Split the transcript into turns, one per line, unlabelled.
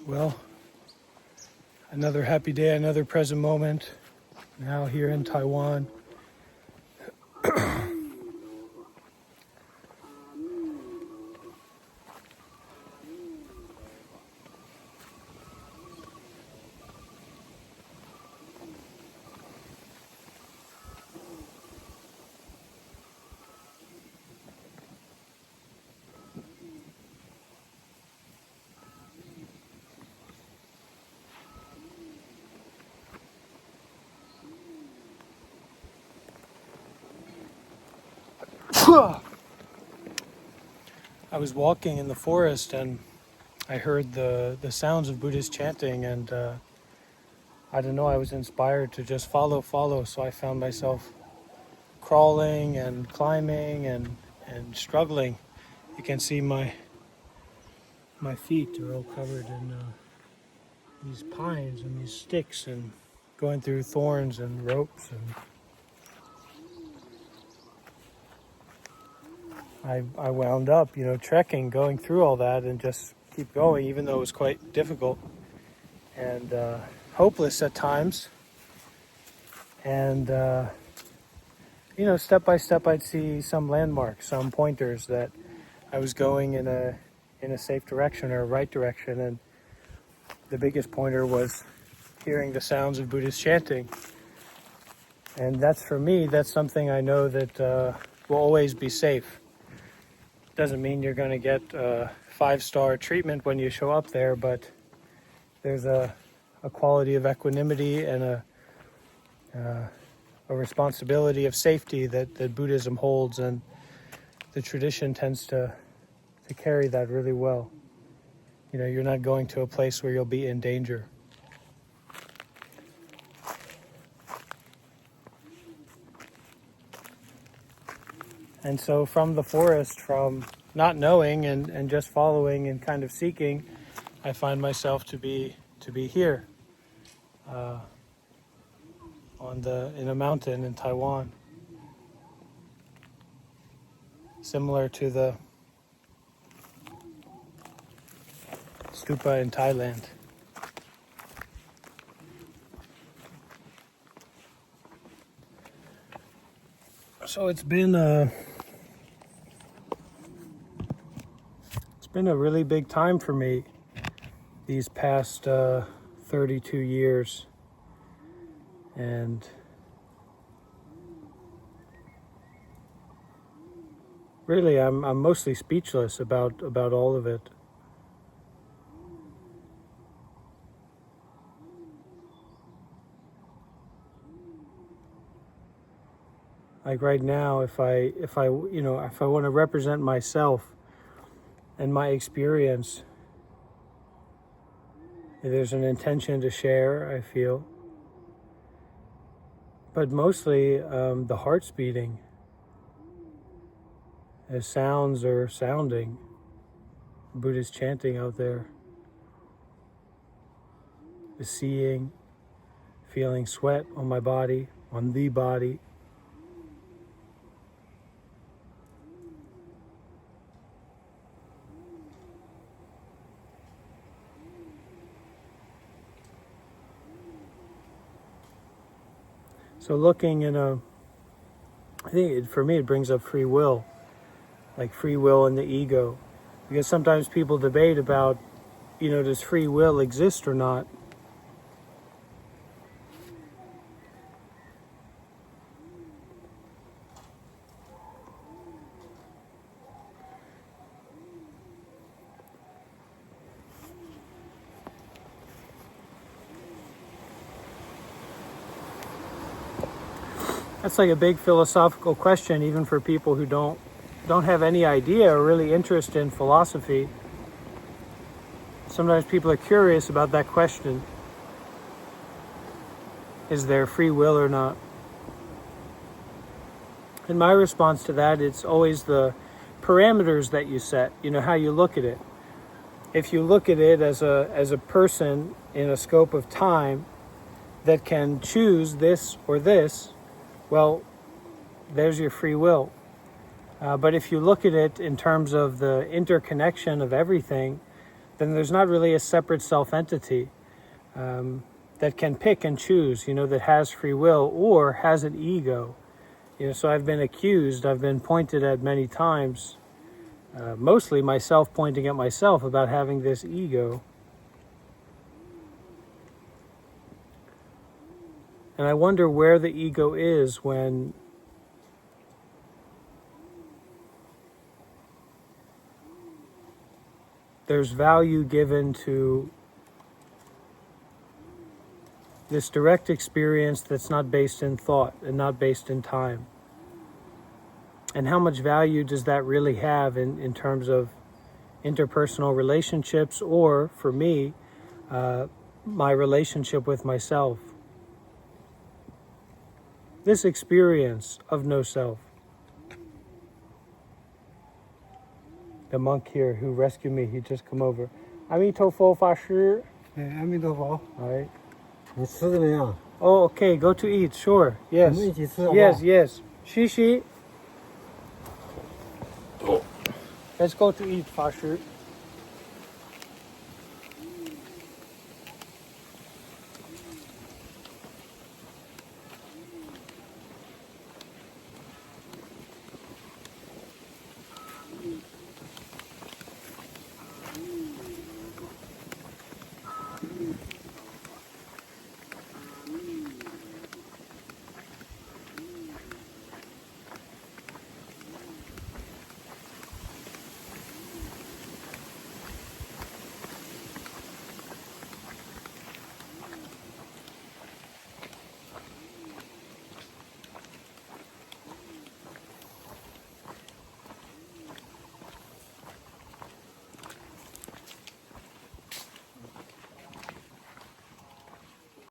Well, another happy day, another present moment. Now here in Taiwan. I was walking in the forest and I heard the sounds of Buddhist chanting, and I don't know, I was inspired to just follow. So I found myself crawling and climbing and struggling. You can see my feet are all covered in these pines and these sticks, and going through thorns and ropes, and I wound up, trekking, going through all that and just keep going, even though it was quite difficult and hopeless at times. And, step by step, I'd see some landmarks, some pointers that I was going in a safe direction or a right direction. And the biggest pointer was hearing the sounds of Buddhist chanting. And that's, for me, that's something I know that will always be safe. Doesn't mean you're going to get a 5-star treatment when you show up there, but there's a quality of equanimity and a responsibility of safety that Buddhism holds, and the tradition tends to carry that really well. You're not going to a place where you'll be in danger. And so from the forest, from not knowing and just following and kind of seeking, I find myself to be here in a mountain in Taiwan, similar to the stupa in Thailand. So it's been a really big time for me these past 32 years, and really I'm mostly speechless about all of it. Like right now, if I want to represent myself and my experience, there's an intention to share, I feel. But mostly the heart's beating as sounds are sounding, Buddhist chanting out there. The seeing, feeling sweat on my body, on the body. So looking I think for me it brings up free will, like free will and the ego. Because sometimes people debate about, does free will exist or not? That's like a big philosophical question, even for people who don't have any idea or really interest in philosophy. Sometimes people are curious about that question. Is there free will or not? And my response to that, it's always the parameters that you set, how you look at it. If you look at it as a person in a scope of time that can choose this or this, well, there's your free will. But if you look at it in terms of the interconnection of everything, then there's not really a separate self-entity that can pick and choose, that has free will or has an ego. So I've been accused, I've been pointed at many times, mostly myself pointing at myself about having this ego. And I wonder where the ego is when there's value given to this direct experience that's not based in thought and not based in time. And how much value does that really have in terms of interpersonal relationships, or, for me, my relationship with myself? This experience of no self. The monk here who rescued me, he just come over. 阿弥陀佛法师。
阿弥陀佛。
All right.
你吃怎么样？
Oh, okay. Go to eat. Sure. Yes.
我们一起吃好不好？
Yes, yes. Shishi. Let's go to eat, 法师。